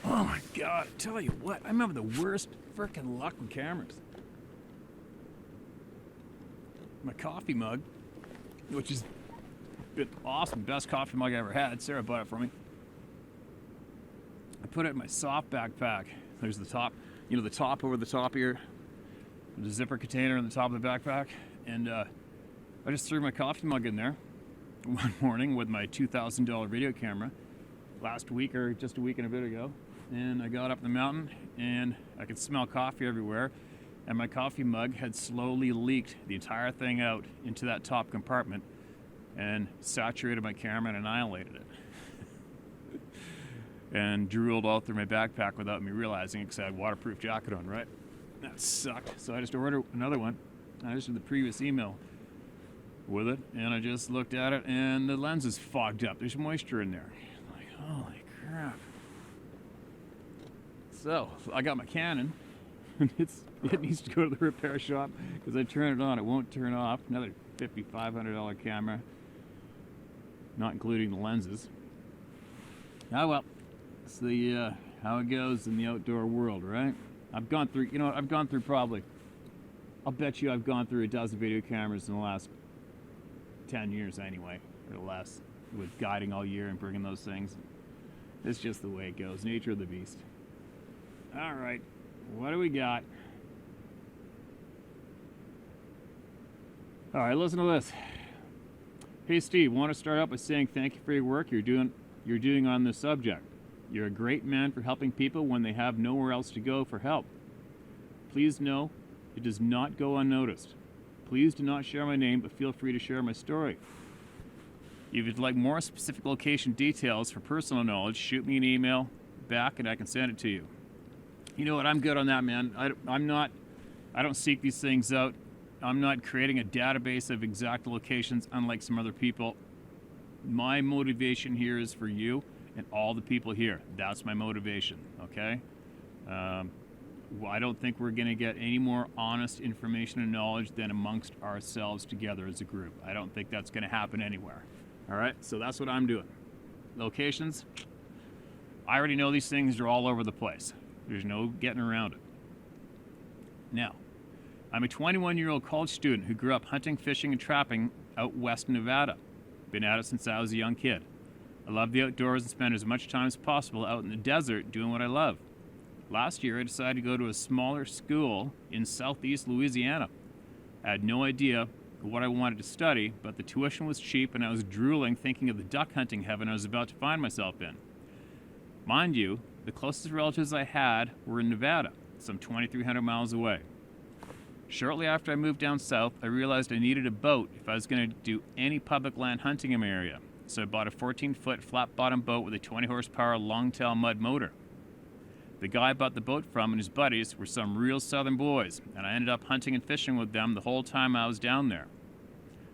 Oh my God, I tell you what, I'm having the worst frickin' luck with cameras. My coffee mug, which has been awesome, best coffee mug I ever had. Sarah bought it for me. I put it in my soft backpack. There's the top, the top over the top here, the zipper container on the top of the backpack. And I just threw my coffee mug in there one morning with my $2,000 video camera last week or just a week and a bit ago. And I got up the mountain and I could smell coffee everywhere. And my coffee mug had slowly leaked the entire thing out into that top compartment and saturated my camera and annihilated it. And drooled all through my backpack without me realizing it because I had a waterproof jacket on, right? That sucked. So I just ordered another one. I just did the previous email with it, and I just looked at it, and the lens is fogged up. There's moisture in there. Like, holy crap. So I got my Canon, and it needs to go to the repair shop because I turn it on, it won't turn off. Another $5,500 camera, not including the lenses. Ah well, it's the how it goes in the outdoor world, right? I've gone through, probably, I'll bet you I've gone through a dozen video cameras in the last 10 years anyway, or less, with guiding all year and bringing those things. It's just the way it goes, nature of the beast. All right, what do we got? All right, listen to this. Hey Steve, want to start out by saying thank you for your work you're doing on this subject. You're a great man for helping people when they have nowhere else to go for help. Please know it does not go unnoticed. Please do not share my name, but feel free to share my story. If you'd like more specific location details for personal knowledge, shoot me an email back and I can send it to you. You know what? I'm good on that, man. I don't seek these things out. I'm not creating a database of exact locations, unlike some other people. My motivation here is for you and all the people here. That's my motivation, okay? I don't think we're going to get any more honest information and knowledge than amongst ourselves together as a group. I don't think that's going to happen anywhere. All right? So that's what I'm doing. Locations, I already know these things are all over the place. There's no getting around it. Now, I'm a 21-year-old college student who grew up hunting, fishing, and trapping out west in Nevada. Been at it since I was a young kid. I love the outdoors and spend as much time as possible out in the desert doing what I love. Last year, I decided to go to a smaller school in southeast Louisiana. I had no idea what I wanted to study, but the tuition was cheap and I was drooling thinking of the duck hunting heaven I was about to find myself in. Mind you, the closest relatives I had were in Nevada, some 2,300 miles away. Shortly after I moved down south, I realized I needed a boat if I was going to do any public land hunting in my area. So I bought a 14-foot flat-bottom boat with a 20-horsepower long-tail mud motor. The guy I bought the boat from and his buddies were some real southern boys, and I ended up hunting and fishing with them the whole time I was down there.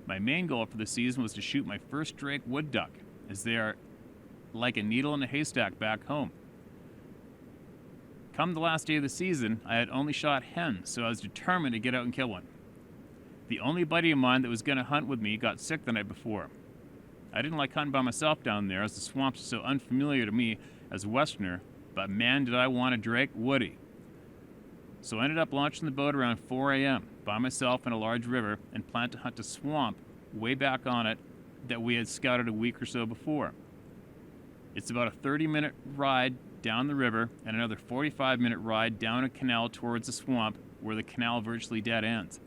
My main goal for the season was to shoot my first drake wood duck, as they are like a needle in a haystack back home. Come the last day of the season, I had only shot hens, so I was determined to get out and kill one. The only buddy of mine that was going to hunt with me got sick the night before. I didn't like hunting by myself down there, as the swamps are so unfamiliar to me as a Westerner, but man did I want a drake woody. So I ended up launching the boat around 4 a.m. by myself in a large river and planned to hunt a swamp way back on it that we had scouted a week or so before. It's about a 30-minute ride down the river and another 45-minute ride down a canal towards the swamp where the canal virtually dead ends.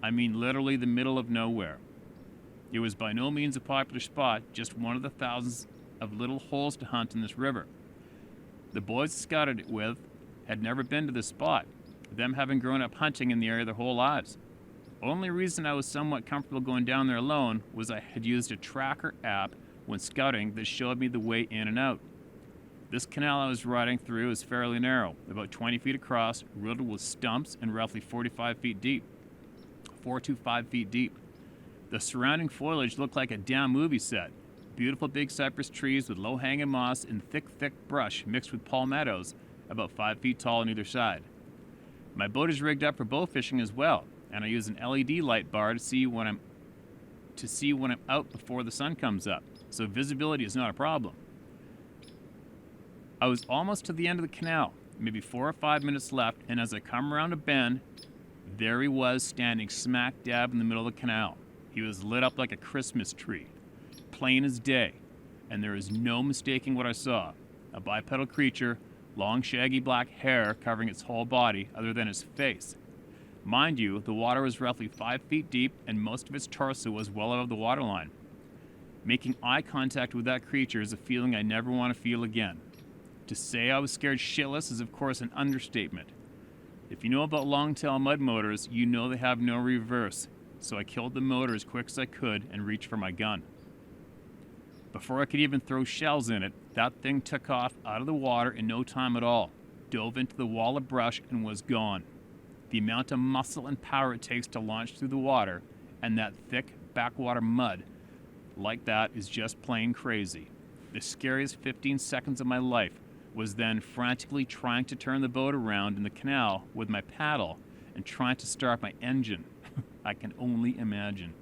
I mean literally the middle of nowhere. It was by no means a popular spot, just one of the thousands of little holes to hunt in this river. The boys I scouted it with had never been to this spot, them having grown up hunting in the area their whole lives. Only reason I was somewhat comfortable going down there alone was I had used a tracker app when scouting that showed me the way in and out. This canal I was riding through is fairly narrow, about 20 feet across, riddled with stumps and roughly 4 to 5 feet deep. The surrounding foliage looked like a damn movie set. Beautiful big cypress trees with low-hanging moss and thick brush mixed with palmettos, about 5 feet tall on either side. My boat is rigged up for bow fishing as well, and I use an LED light bar to see when I'm out before the sun comes up, so visibility is not a problem. I was almost to the end of the canal, maybe 4 or 5 minutes left, and as I come around a bend, there he was standing smack dab in the middle of the canal. He was lit up like a Christmas tree, plain as day, and there is no mistaking what I saw. A bipedal creature, long shaggy black hair covering its whole body other than his face. Mind you, the water was roughly 5 feet deep and most of its torso was well above the waterline. Making eye contact with that creature is a feeling I never want to feel again. To say I was scared shitless is of course an understatement. If you know about long-tail mud motors, you know they have no reverse, so I killed the motor as quick as I could and reached for my gun. Before I could even throw shells in it, that thing took off out of the water in no time at all, dove into the wall of brush and was gone. The amount of muscle and power it takes to launch through the water and that thick backwater mud like that is just plain crazy. The scariest 15 seconds of my life was then frantically trying to turn the boat around in the canal with my paddle and trying to start my engine. I can only imagine.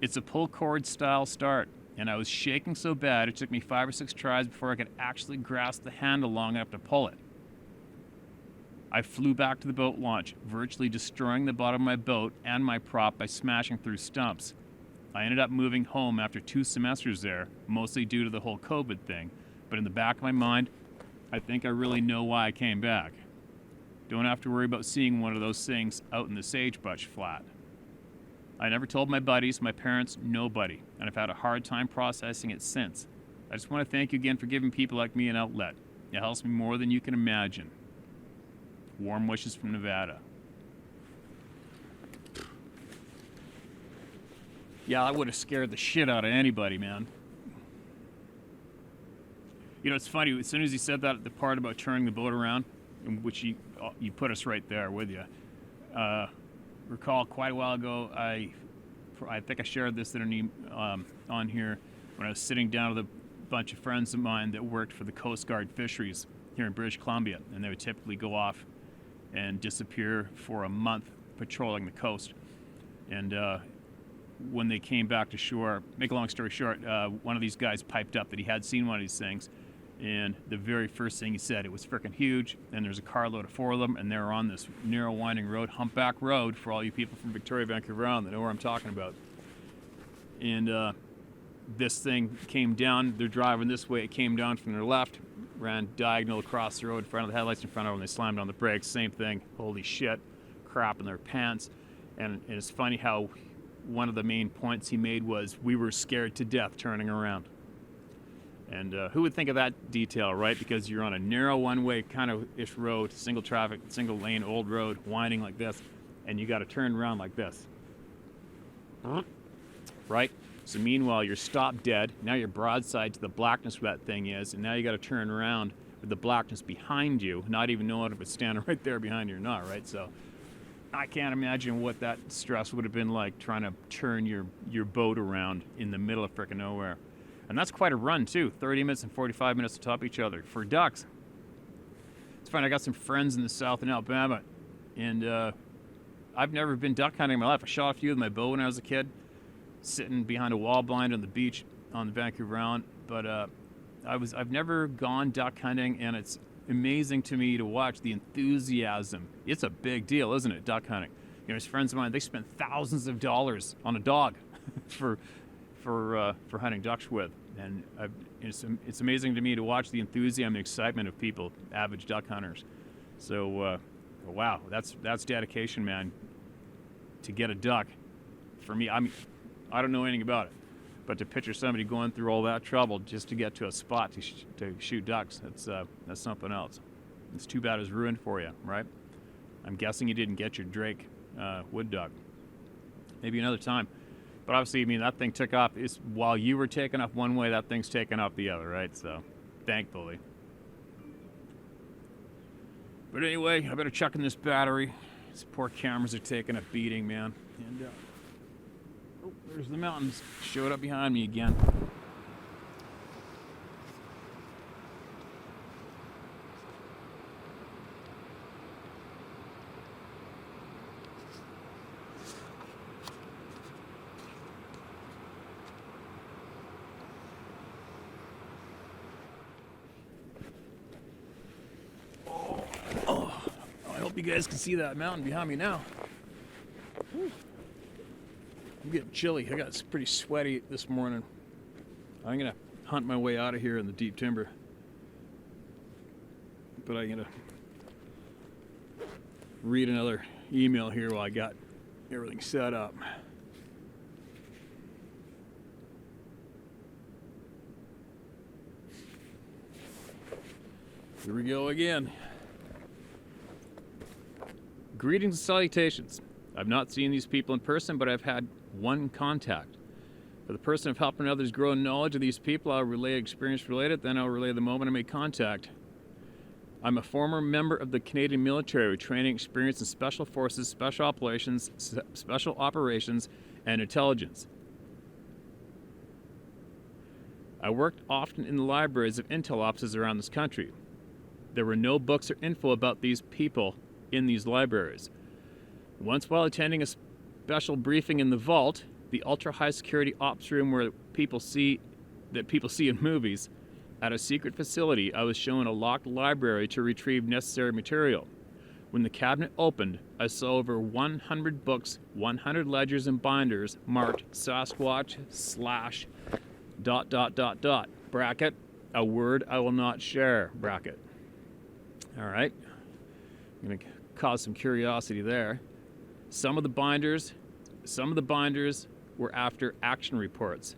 It's a pull cord style start, and I was shaking so bad it took me 5 or 6 tries before I could actually grasp the handle long enough to pull it. I flew back to the boat launch, virtually destroying the bottom of my boat and my prop by smashing through stumps. I ended up moving home after 2 semesters there, mostly due to the whole COVID thing, but in the back of my mind, I think I really know why I came back. Don't have to worry about seeing one of those things out in the sagebrush flat. I never told my buddies, my parents, nobody, and I've had a hard time processing it since. I just want to thank you again for giving people like me an outlet. It helps me more than you can imagine. Warm wishes from Nevada. Yeah, I would have scared the shit out of anybody, man. You know, it's funny, as soon as he said that, the part about turning the boat around, in which you put us right there with you. Recall quite a while ago, I think I shared this on here when I was sitting down with a bunch of friends of mine that worked for the Coast Guard fisheries here in British Columbia, and they would typically go off and disappear for a month patrolling the coast. And when they came back to shore, make a long story short, one of these guys piped up that he had seen one of these things, and the very first thing he said, it was freaking huge, and there's a carload of 4 of them, and they're on this narrow winding road, humpback road, for all you people from Victoria, Vancouver Island that know where I'm talking about. And this thing came down, they're driving this way, it came down from their left, ran diagonal across the road in front of the headlights in front of them, they slammed on the brakes, same thing, holy shit, crap in their pants. And it's funny how one of the main points he made was, we were scared to death turning around. And who would think of that detail, right? Because you're on a narrow one-way kind of ish road, single traffic, single lane, old road, winding like this, and you got to turn around like this. Right? So meanwhile, you're stopped dead. Now you're broadside to the blackness where that thing is, and now you got to turn around with the blackness behind you, not even knowing if it's standing right there behind you or not, right? So I can't imagine what that stress would have been like trying to turn your boat around in the middle of frickin' nowhere. And that's quite a run too, 30 minutes and 45 minutes to top each other for ducks. It's funny, I got some friends in the south in Alabama, and I've never been duck hunting in my life. I shot a few with my bow when I was a kid, sitting behind a wall blind on the beach on the Vancouver Island, but I've never gone duck hunting, and it's amazing to me to watch the enthusiasm. It's a big deal, isn't it, duck hunting? You know, there's friends of mine, they spend thousands of dollars on a dog for hunting ducks with, and it's amazing to me to watch the enthusiasm and excitement of people, average duck hunters. So wow, that's dedication, man. To get a duck, for me, I don't know anything about it, but to picture somebody going through all that trouble just to get to a spot to shoot ducks, that's something else. It's too bad it was ruined for you, right? I'm guessing you didn't get your Drake wood duck. Maybe another time. But obviously, I mean, that thing took off. While you were taking off one way, that thing's taking off the other, right? So, thankfully. But anyway, I better chuck in this battery. These poor cameras are taking a beating, man. And oh, there's the mountains. Showed up behind me again. hope you guys can see that mountain behind me now. Whew. I'm getting chilly. I got pretty sweaty this morning. I'm gonna hunt my way out of here in the deep timber. But I'm gonna read another email here while I got everything set up. Here we go again. Greetings and salutations. I've not seen these people in person, but I've had one contact. For the person of helping others grow knowledge of these people, I'll relay experience related, then I'll relay the moment I made contact. I'm a former member of the Canadian military with training experience in special forces, special operations, and intelligence. I worked often in the libraries of intel offices around this country. There were no books or info about these people in these libraries. Once while attending a special briefing in the vault, the ultra-high security ops room where people see in movies, at a secret facility, I was shown a locked library to retrieve necessary material. When the cabinet opened, I saw over 100 books, 100 ledgers and binders marked Sasquatch / ... bracket, a word I will not share, bracket. All right, I'm going to cause some curiosity there. Some of the binders were after action reports.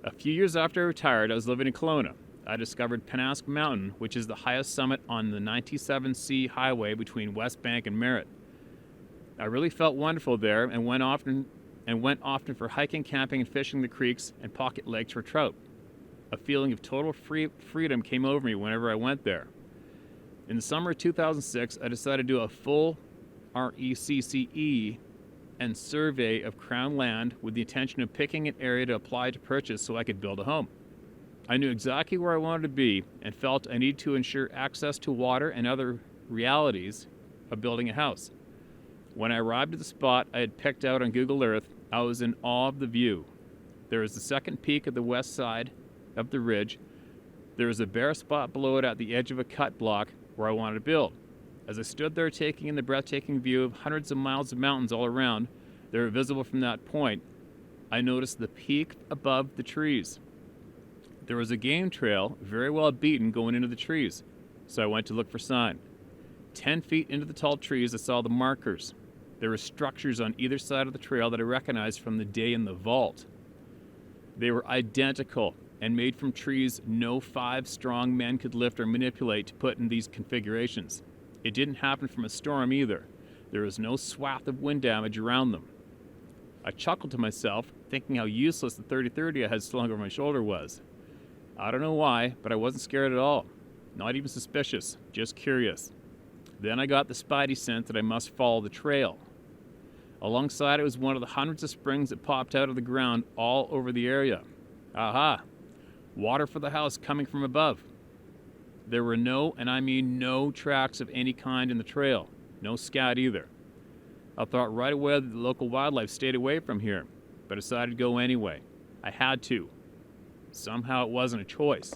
A few years after I retired, I was living in Kelowna. I discovered Penasque Mountain, which is the highest summit on the 97C highway between West Bank and Merritt. I really felt wonderful there and went often for hiking, camping, and fishing the creeks and pocket lakes for trout. A feeling of total freedom came over me whenever I went there. In the summer of 2006, I decided to do a full RECCE and survey of Crown land with the intention of picking an area to apply to purchase so I could build a home. I knew exactly where I wanted to be and felt I needed to ensure access to water and other realities of building a house. When I arrived at the spot I had picked out on Google Earth, I was in awe of the view. There is the second peak of the west side of the ridge. There is a bare spot below it at the edge of a cut block where I wanted to build. As I stood there taking in the breathtaking view of hundreds of miles of mountains all around that were visible from that point, I noticed the peak above the trees. There was a game trail, very well beaten, going into the trees, so I went to look for sign. 10 feet into the tall trees, I saw the markers. There were structures on either side of the trail that I recognized from the day in the vault. They were identical and made from trees no 5 strong men could lift or manipulate to put in these configurations. It didn't happen from a storm either. There was no swath of wind damage around them. I chuckled to myself, thinking how useless the 30-30 I had slung over my shoulder was. I don't know why, but I wasn't scared at all. Not even suspicious, just curious. Then I got the spidey sense that I must follow the trail. Alongside it was one of the hundreds of springs that popped out of the ground all over the area. Aha! Water for the house coming from above. There were no, and I mean no, tracks of any kind in the trail. No scat either. I thought right away that the local wildlife stayed away from here, but decided to go anyway. I had to. Somehow it wasn't a choice.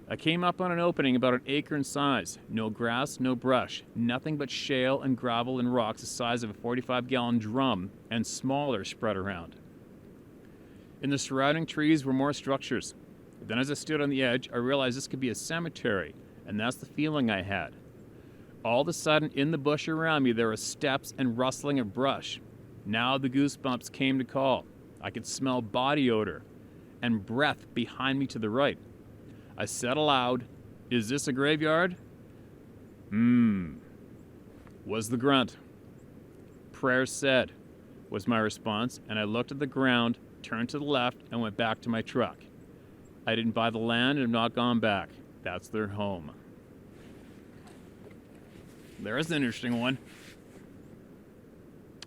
I came up on an opening about an acre in size. No grass, no brush. Nothing but shale and gravel and rocks the size of a 45-gallon drum and smaller spread around. In the surrounding trees were more structures. Then as I stood on the edge, I realized this could be a cemetery, and that's the feeling I had. All of a sudden, in the bush around me, there were steps and rustling of brush. Now the goosebumps came to call. I could smell body odor and breath behind me to the right. I said aloud, "Is this a graveyard?" Was the grunt. "Prayer said," was my response, and I looked at the ground, turned to the left, and went back to my truck. I didn't buy the land and have not gone back. That's their home. There's an interesting one.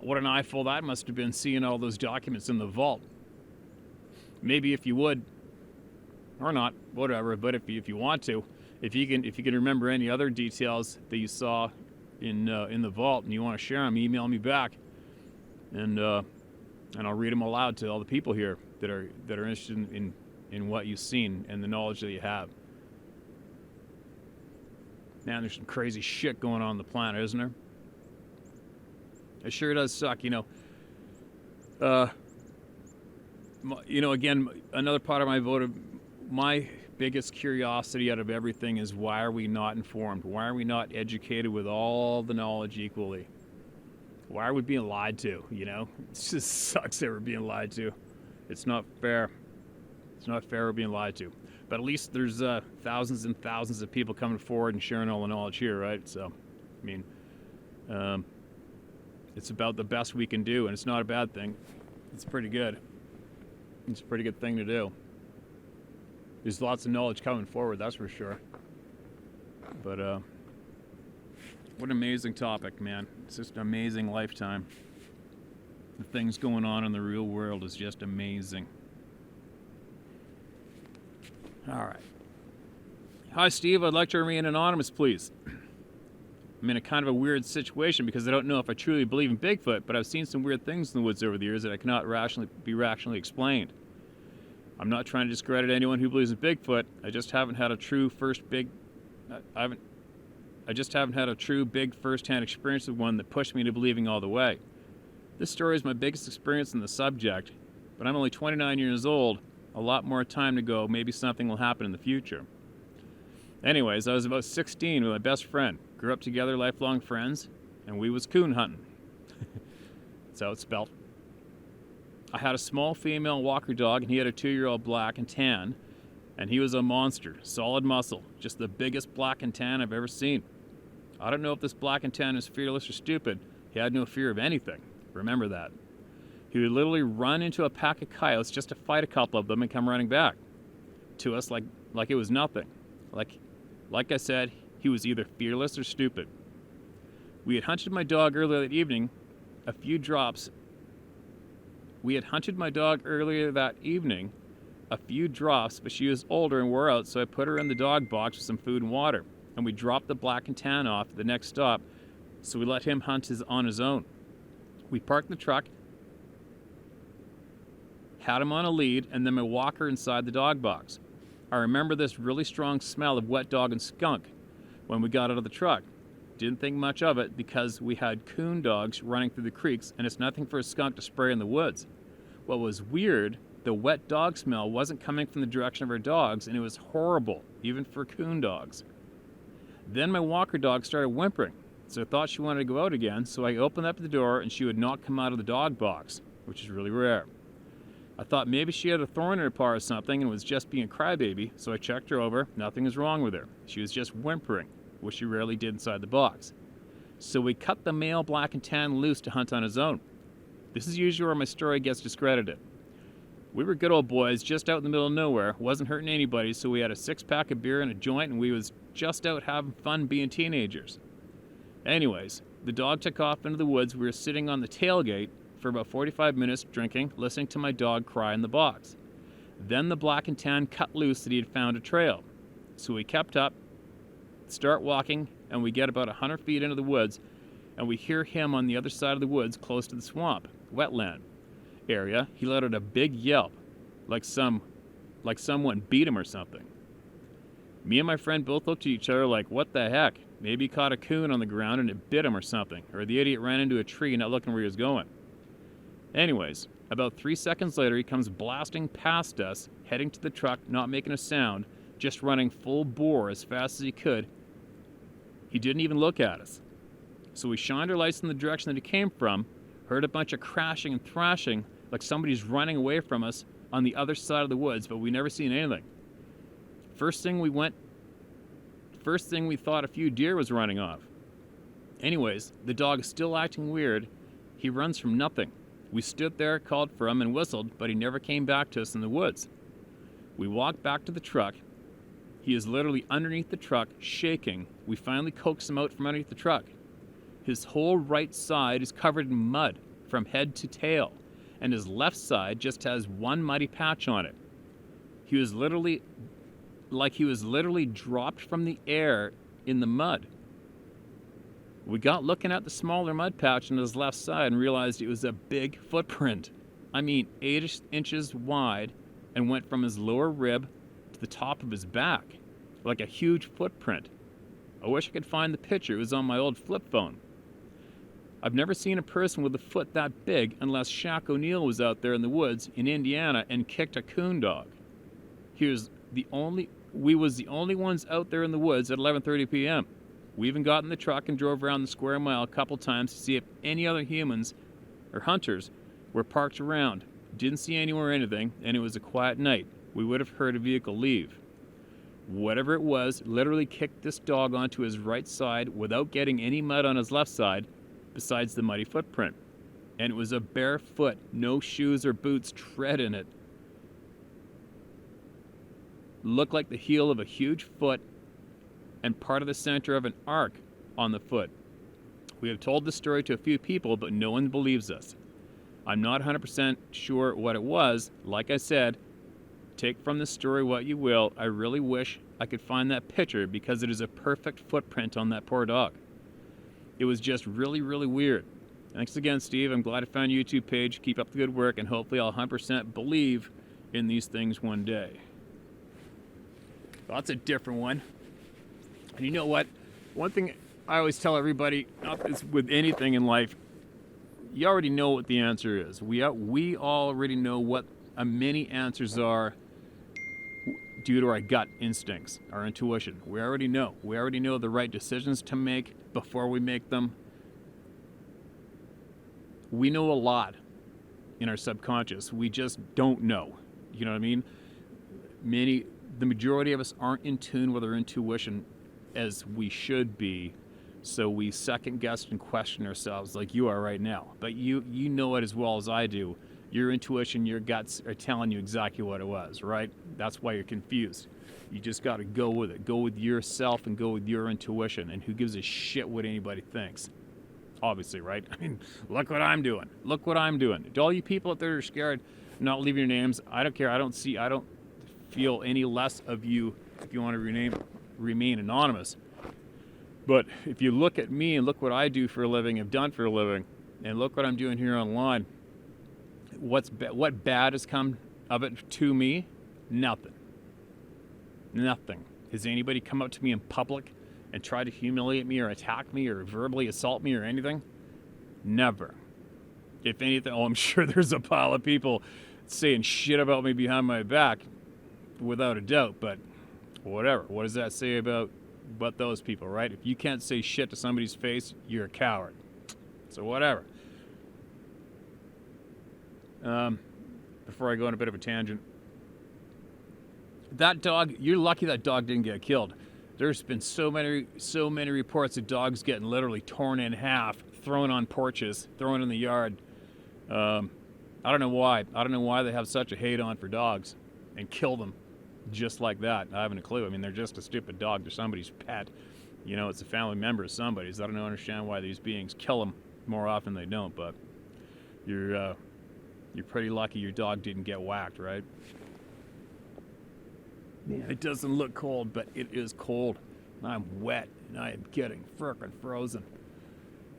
What an eyeful that must have been, seeing all those documents in the vault. Maybe if you would, or not, whatever, but if you want to, if you can remember any other details that you saw in the vault and you want to share them, email me back, and I'll read them aloud to all the people here that are interested in what you've seen and the knowledge that you have. Man, there's some crazy shit going on the planet, isn't there? It sure does suck, Again, another part of my vote, my biggest curiosity out of everything is, why are we not informed? Why are we not educated with all the knowledge equally? Why are we being lied to, It just sucks that we're being lied to. It's not fair. It's not fair we're being lied to. But at least there's thousands and thousands of people coming forward and sharing all the knowledge here, right? So, I mean, it's about the best we can do, and it's not a bad thing. It's pretty good. It's a pretty good thing to do. There's lots of knowledge coming forward, that's for sure. But what an amazing topic, man. It's just an amazing lifetime. The things going on in the real world is just amazing. All right. Hi, Steve. I'd like to remain anonymous, please. I'm in a kind of a weird situation because I don't know if I truly believe in Bigfoot, but I've seen some weird things in the woods over the years that I cannot be rationally explained. I'm not trying to discredit anyone who believes in Bigfoot. I just haven't had a true big first-hand experience with one that pushed me to believing all the way. This story is my biggest experience in the subject, but I'm only 29 years old. A lot more time to go. Maybe something will happen in the future. Anyways, I was about 16 with my best friend. Grew up together, lifelong friends, and we was coon hunting. That's how it's spelled. I had a small female walker dog, and he had a 2-year-old black and tan, and he was a monster, solid muscle, just the biggest black and tan I've ever seen. I don't know if this black and tan is fearless or stupid. He had no fear of anything. Remember that. He would literally run into a pack of coyotes just to fight a couple of them and come running back to us like it was nothing. Like I said, he was either fearless or stupid. We had hunted my dog earlier that evening. A few drops, but she was older and wore out, so I put her in the dog box with some food and water, and we dropped the black and tan off at the next stop, so we let him hunt on his own. We parked the truck, had him on a lead, and then my walker inside the dog box. I remember this really strong smell of wet dog and skunk when we got out of the truck. Didn't think much of it because we had coon dogs running through the creeks, and it's nothing for a skunk to spray in the woods. What was weird, the wet dog smell wasn't coming from the direction of our dogs, and it was horrible, even for coon dogs. Then my walker dog started whimpering, so I thought she wanted to go out again, so I opened up the door and she would not come out of the dog box, which is really rare. I thought maybe she had a thorn in her paw or something and was just being a crybaby, so I checked her over. Nothing was wrong with her. She was just whimpering, which she rarely did inside the box. So we cut the male black and tan loose to hunt on his own. This is usually where my story gets discredited. We were good old boys, just out in the middle of nowhere, wasn't hurting anybody, so we had a 6-pack of beer and a joint, and we was just out having fun being teenagers. Anyways, the dog took off into the woods. We were sitting on the tailgate for about 45 minutes drinking, listening to my dog cry in the box. Then the black and tan cut loose that he had found a trail. So we kept up, start walking, and we get about 100 feet into the woods, and we hear him on the other side of the woods close to the swamp, wetland area. He let out a big yelp, like someone beat him or something. Me and my friend both looked at each other like, what the heck? Maybe he caught a coon on the ground and it bit him or something, or the idiot ran into a tree not looking where he was going. Anyways, about 3 seconds later, he comes blasting past us, heading to the truck, not making a sound, just running full bore as fast as he could. He didn't even look at us. So we shined our lights in the direction that he came from, heard a bunch of crashing and thrashing like somebody's running away from us on the other side of the woods, but we never seen anything. First thing we thought a few deer was running off. Anyways, the dog is still acting weird. He runs from nothing. We stood there, called for him, and whistled, but he never came back to us in the woods. We walked back to the truck. He is literally underneath the truck, shaking. We finally coaxed him out from underneath the truck. His whole right side is covered in mud from head to tail, and his left side just has one muddy patch on it. He was literally dropped from the air in the mud. We got looking at the smaller mud patch on his left side and realized it was a big footprint. I mean, 8 inches wide, and went from his lower rib to the top of his back, like a huge footprint. I wish I could find the picture. It was on my old flip phone. I've never seen a person with a foot that big unless Shaq O'Neal was out there in the woods in Indiana and kicked a coon dog. We was the only ones out there in the woods at 11:30 p.m. We even got in the truck and drove around the square mile a couple times to see if any other humans or hunters were parked around. Didn't see anyone or anything, and it was a quiet night. We would have heard a vehicle leave. Whatever it was, literally kicked this dog onto his right side without getting any mud on his left side, besides the muddy footprint. And it was a bare foot, no shoes or boots tread in it. Looked like the heel of a huge foot and part of the center of an arc on the foot. We have told this story to a few people, but no one believes us. I'm not 100% sure what it was. Like I said, take from this story what you will. I really wish I could find that picture because it is a perfect footprint on that poor dog. It was just really, really weird. Thanks again, Steve. I'm glad I found your YouTube page. Keep up the good work, and hopefully I'll 100% believe in these things one day. Well, that's a different one. And you know what? One thing I always tell everybody, not this with anything in life, you already know what the answer is. We already know what many answers are due to our gut instincts, our intuition. We already know. We already know the right decisions to make before we make them. We know a lot in our subconscious. We just don't know. You know what I mean? The majority of us aren't in tune with our intuition as we should be, so we second guess and question ourselves like you are right now. But you know it as well as I do. Your intuition, your guts are telling you exactly what it was, right? That's why you're confused. You just got to go with it. Go with yourself and go with your intuition. And who gives a shit what anybody thinks? Obviously, right? I mean, look what I'm doing. Look what I'm doing. To all you people out there who are scared, not leaving your names, I don't care. I don't feel any less of you if you want to remain anonymous. But if you look at me and look what I do for a living, have done for a living, and look what I'm doing here online, what bad has come of it to me? Nothing. Nothing. Has anybody come up to me in public and tried to humiliate me or attack me or verbally assault me or anything? Never. If anything, I'm sure there's a pile of people saying shit about me behind my back, without a doubt, but whatever. What does that say about those people, right? If you can't say shit to somebody's face, you're a coward. So whatever. Before I go on a bit of a tangent, that dog, you're lucky that dog didn't get killed. There's been so many reports of dogs getting literally torn in half, thrown on porches, thrown in the yard. I don't know why. I don't know why they have such a hate on for dogs and kill them just like that. I haven't a clue. I mean, they're just a stupid dog. They're somebody's pet. You know, it's a family member of somebody's. I don't understand why these beings kill them more often than they don't, but you're pretty lucky your dog didn't get whacked, right? Man, it doesn't look cold, but it is cold. I'm wet, and I am getting frickin' frozen.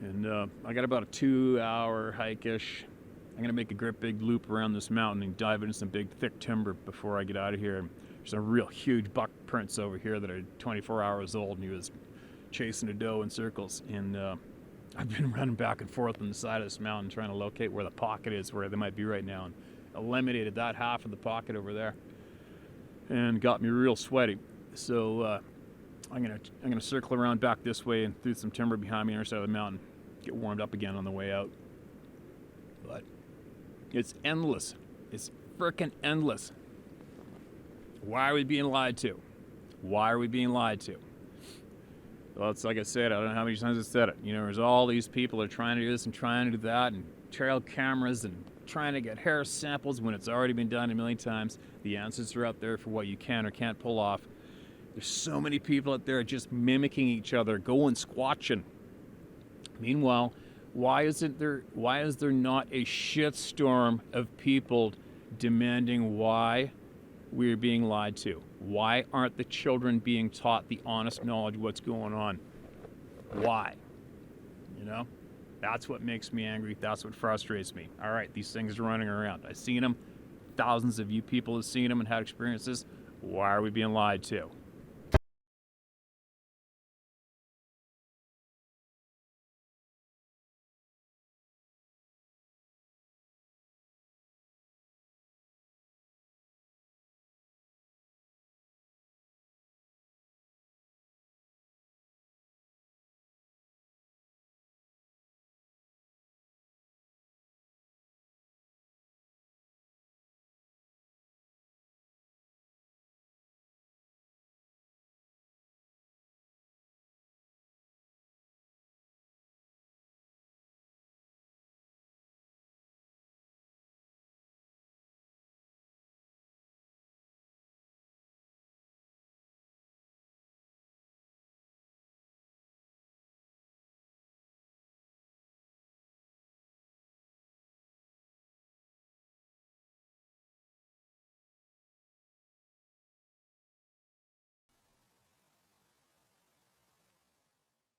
And I got about a 2-hour hike-ish. I'm going to make a great big loop around this mountain and dive into some big, thick timber before I get out of here. There's some real huge buck prints over here that are 24 hours old, and he was chasing a doe in circles. And I've been running back and forth on the side of this mountain trying to locate where the pocket is, where they might be right now, and eliminated that half of the pocket over there and got me real sweaty. So I'm gonna circle around back this way and through some timber behind me on the other side of the mountain, get warmed up again on the way out. But it's endless. It's frickin' endless. Why are we being lied to? Why are we being lied to? Well, it's like I said, I don't know how many times I said it. You know, there's all these people that are trying to do this and trying to do that, and trail cameras and trying to get hair samples when it's already been done a million times. The answers are out there for what you can or can't pull off. There's so many people out there just mimicking each other, going squatching. Meanwhile, why is there not a shitstorm of people demanding why we're being lied to? Why aren't the children being taught the honest knowledge of what's going on? Why? You know? That's what makes me angry. That's what frustrates me. All right, these things are running around. I've seen them. Thousands of you people have seen them and had experiences. Why are we being lied to?